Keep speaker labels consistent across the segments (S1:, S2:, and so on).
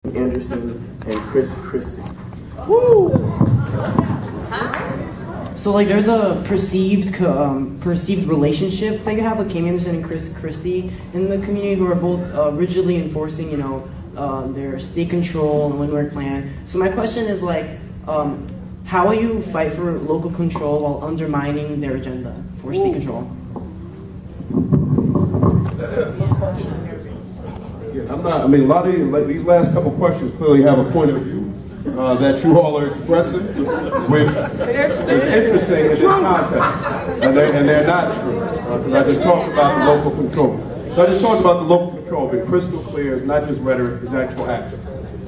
S1: Anderson and Chris Christie.
S2: Woo!
S3: So like there's a perceived relationship that you have with Kim Anderson and Chris Christie in the community, who are both rigidly enforcing, their state control and Newark plan. So my question is like, how will you fight for local control while undermining their agenda for state control?
S2: Yeah, a lot of you, like, these last couple questions clearly have a point of view that you all are expressing, which is interesting in this context. And they're not true, because I just talked about the local control. So I just talked about the local control being crystal clear. It's not just rhetoric, it's actual action.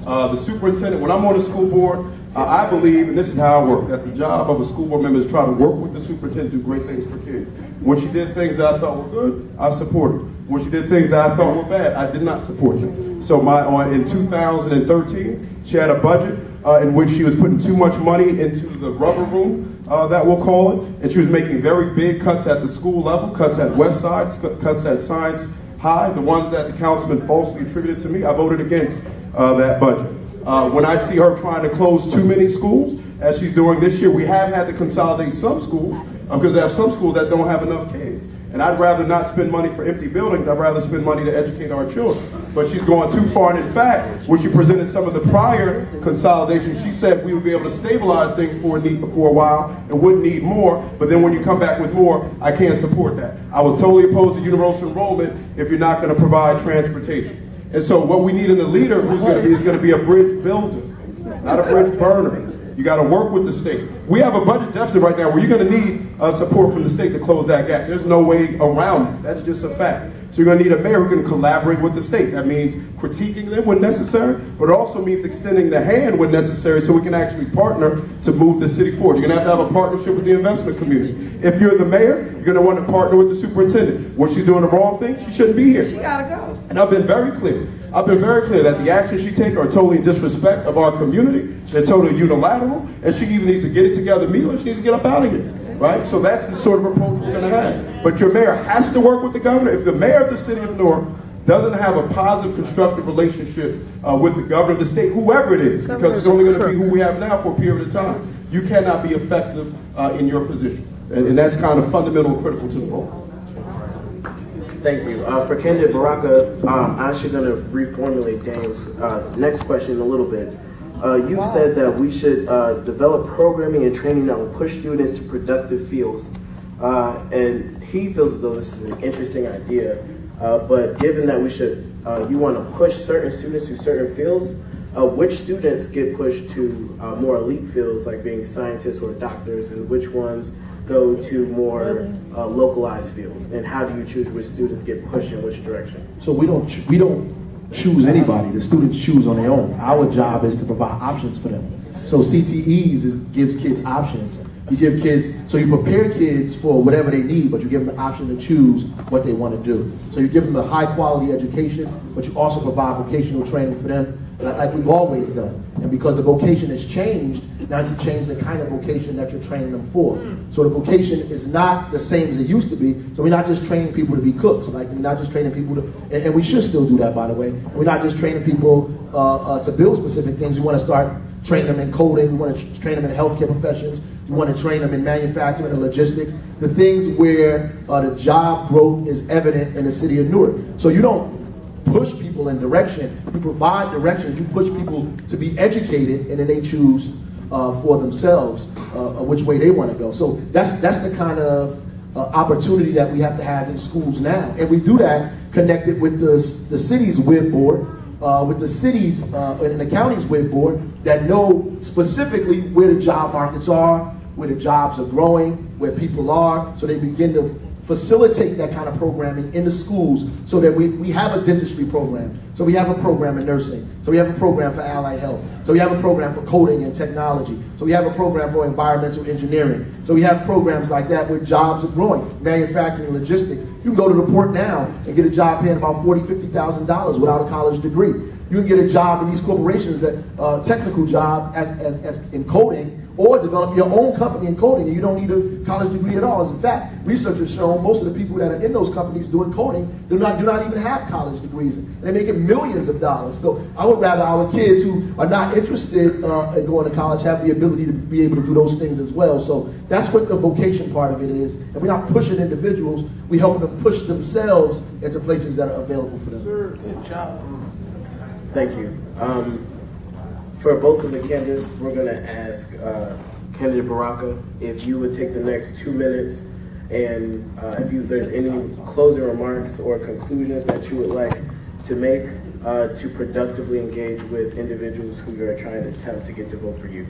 S2: The superintendent, when I'm on the school board, I believe, and this is how I work, that the job of a school board member is to try to work with the superintendent to do great things for kids. When she did things that I thought were good, I supported. When she did things that I thought were bad, I did not support them. So in 2013, she had a budget in which she was putting too much money into the rubber room, that we'll call it, and she was making very big cuts at the school level, cuts at West Side, cuts at Science High, the ones that the councilman falsely attributed to me. I voted against that budget. When I see her trying to close too many schools, as she's doing this year, we have had to consolidate some schools because there are some schools that don't have enough kids. And I'd rather not spend money for empty buildings. I'd rather spend money to educate our children. But she's going too far. And in fact, when she presented some of the prior consolidations, she said we would be able to stabilize things for a while and wouldn't need more. But then when you come back with more, I can't support that. I was totally opposed to universal enrollment if you're not going to provide transportation. And so what we need in the leader is going to be a bridge builder, not a bridge burner. You got to work with the state. We have a budget deficit right now where you're going to need support from the state to close that gap. There's no way around it. That's just a fact. So you're going to need a mayor who can collaborate with the state. That means critiquing them when necessary, but it also means extending the hand when necessary so we can actually partner to move the city forward. You're going to have a partnership with the investment community. If you're the mayor, you're going to want to partner with the superintendent. When she's doing the wrong thing, she shouldn't be here.
S4: She got to go.
S2: And I've been very clear. I've been very clear that the actions she takes are totally in disrespect of our community. They're totally unilateral. And she either needs to get it together immediately or she needs to get up out of here. Right? So that's the sort of approach we're going to have. But your mayor has to work with the governor. If the mayor of the city of Newark doesn't have a positive, constructive relationship with the governor of the state, whoever it is, because it's only going to be who we have now for a period of time, you cannot be effective in your position. And that's kind of fundamental and critical to the role.
S1: Thank you. For candidate Baraka, I'm actually going to reformulate Daniel's next question a little bit. You said that we should develop programming and training that will push students to productive fields. And he feels as though this is an interesting idea. But given that you want to push certain students to certain fields, which students get pushed to more elite fields like being scientists or doctors, and which ones go to more localized fields? And how do you choose which students get pushed in which direction?
S5: So we don't choose anybody. The students choose on their own. Our job is to provide options for them. So CTEs gives kids options. You give kids, so you prepare kids for whatever they need, but you give them the option to choose what they want to do. So you give them a high quality education, but you also provide vocational training for them, like we've always done. And because the vocation has changed, now you change the kind of vocation that you're training them for. So the vocation is not the same as it used to be. So we're not just training people to be cooks. Like we're not just training people to, and we should still do that, by the way. We're not just training people to build specific things. We want to start training them in coding. We want to train them in healthcare professions. We want to train them in manufacturing and logistics. The things where the job growth is evident in the city of Newark. So you don't push people in direction, you provide directions, you push people to be educated, and then they choose for themselves which way they want to go. So that's the kind of opportunity that we have to have in schools now. And we do that connected with the city's WIB board, with the cities and the county's WIB board that know specifically where the job markets are, where the jobs are growing, where people are, so they begin to facilitate that kind of programming in the schools so that we have a dentistry program. So we have a program in nursing. So we have a program for allied health. So we have a program for coding and technology. So we have a program for environmental engineering. So we have programs like that where jobs are growing, manufacturing, logistics. You can go to the port now and get a job paying about $40,000, $50,000 without a college degree. You can get a job in these corporations, that technical job as in coding, or develop your own company in coding, and you don't need a college degree at all. As in fact, research has shown most of the people that are in those companies doing coding do not even have college degrees, and they're making millions of dollars. So I would rather our kids who are not interested in going to college have the ability to be able to do those things as well. So that's what the vocation part of it is. And we're not pushing individuals, we help them push themselves into places that are available for them.
S1: Sir, good job. Thank you. For both of the candidates, we're going to ask candidate Baraka if you would take the next 2 minutes and if there's any closing remarks or conclusions that you would like to make to productively engage with individuals who you're trying to attempt to get to vote for you.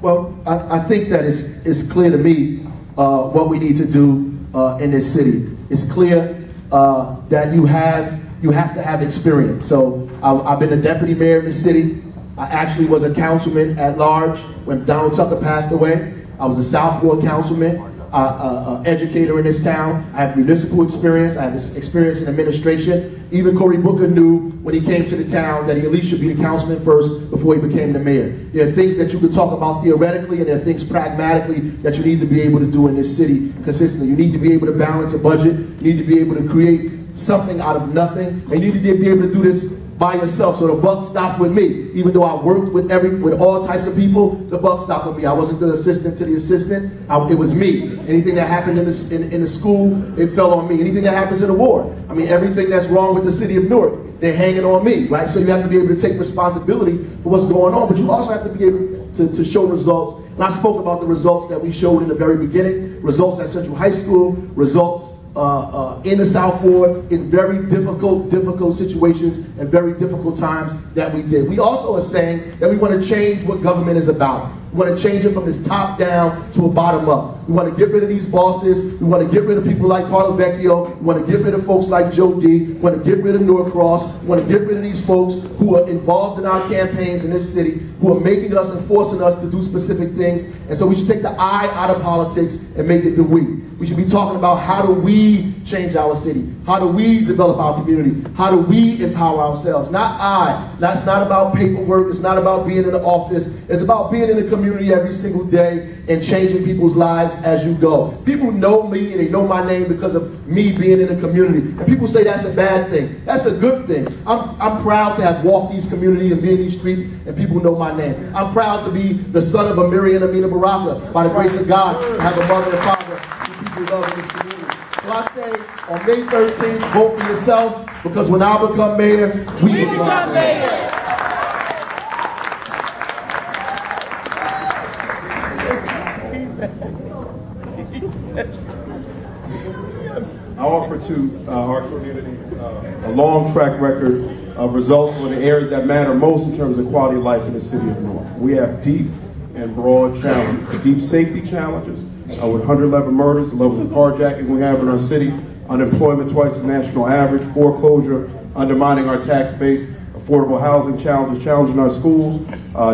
S5: Well, I think that it's clear to me what we need to do in this city. It's clear that you have to have experience. So I've been a deputy mayor in the city. I actually was a councilman at large when Donald Tucker passed away. I was a South Ward councilman, educator in this town. I have municipal experience. I have this experience in administration. Even Cory Booker knew when he came to the town that he at least should be the councilman first before he became the mayor. There are things that you could talk about theoretically, and there are things pragmatically that you need to be able to do in this city consistently. You need to be able to balance a budget. You need to be able to create something out of nothing, and you need to be able to do this by yourself. So the buck stopped with me. Even though I worked with all types of people, the buck stopped with me. I wasn't the assistant to the assistant. It was me. Anything that happened in the school, it fell on me. Anything that happens in the ward, I mean, everything that's wrong with the city of Newark, they're hanging on me, right? So you have to be able to take responsibility for what's going on, but you also have to be able to show results. And I spoke about the results that we showed in the very beginning, results at Central High School, results in the South Ward, in very difficult situations and very difficult times that we did. We also are saying that we want to change what government is about. We want to change it from this top down to a bottom up. We want to get rid of these bosses. We want to get rid of people like Carlo Vecchio. We want to get rid of folks like Joe D. We want to get rid of Norcross. We want to get rid of these folks who are involved in our campaigns in this city, who are making us and forcing us to do specific things. And so we should take the I out of politics and make it the we. We should be talking about how do we change our city? How do we develop our community? How do we empower ourselves? Not I. That's not about paperwork. It's not about being in the office. It's about being in the community every single day and changing people's lives as you go. People know me and they know my name because of me being in the community. And people say that's a bad thing. That's a good thing. I'm proud to have walked these communities and be in these streets and people know my name. I'm proud to be the son of Amiri and Amina Baraka. By the grace of God, I have a mother and father who people love in this community. So I say, on May 13th, vote for yourself, because when I become mayor, we become mayor.
S2: I offer to our community a long track record of results for the areas that matter most in terms of quality of life in the city of Newark. We have deep and broad challenges, deep safety challenges, with 111 murders, the levels of carjacking we have in our city, unemployment twice the national average, foreclosure, undermining our tax base, affordable housing challenges, challenging our schools,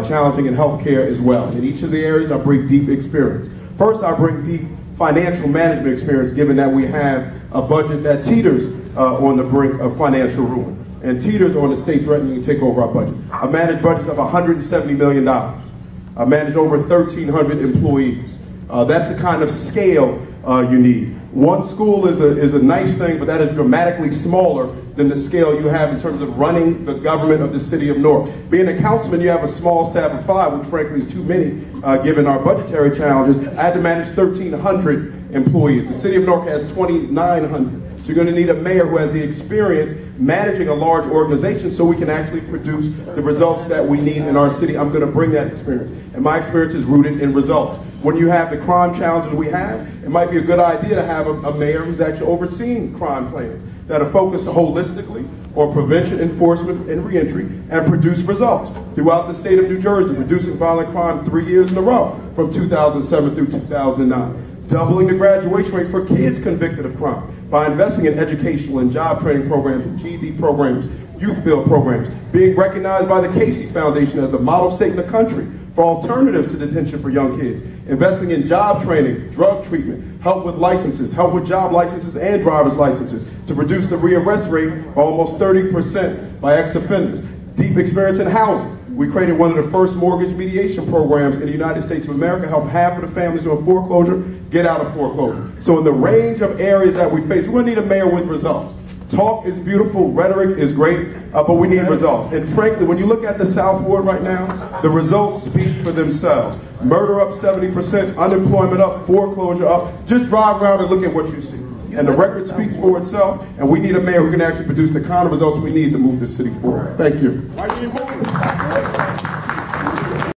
S2: challenging in healthcare as well. And in each of the areas, I bring deep experience. First, I bring deep financial management experience, given that we have a budget that teeters on the brink of financial ruin and teeters on the state threatening to take over our budget. I manage budgets of $170 million. I manage over 1,300 employees. That's the kind of scale you need. One school is a nice thing, but that is dramatically smaller than the scale you have in terms of running the government of the city of Newark. Being a councilman, you have a small staff of 5, which frankly is too many given our budgetary challenges. I had to manage 1,300 employees. The city of Newark has 2,900. So you're going to need a mayor who has the experience managing a large organization so we can actually produce the results that we need in our city. I'm going to bring that experience. And my experience is rooted in results. When you have the crime challenges we have, it might be a good idea to have a mayor who's actually overseeing crime plans that are focused holistically on prevention, enforcement, and reentry, and produce results. Throughout the state of New Jersey, reducing violent crime 3 years in a row from 2007 through 2009. Doubling the graduation rate for kids convicted of crime by investing in educational and job training programs, and GED programs, youth build programs, being recognized by the Casey Foundation as the model state in the country for alternatives to detention for young kids, investing in job training, drug treatment, help with licenses, help with job licenses and driver's licenses to reduce the rearrest rate by almost 30% by ex-offenders, deep experience in housing, We created one of the first mortgage mediation programs in the United States of America, helped half of the families who are in foreclosure get out of foreclosure. So in the range of areas that we face, we're going to need a mayor with results. Talk is beautiful, rhetoric is great, but we need results. And frankly, when you look at the South Ward right now, the results speak for themselves. Murder up 70%, unemployment up, foreclosure up. Just drive around and look at what you see. And the record speaks for itself, and we need a mayor who can actually produce the kind of results we need to move the city forward. Thank you.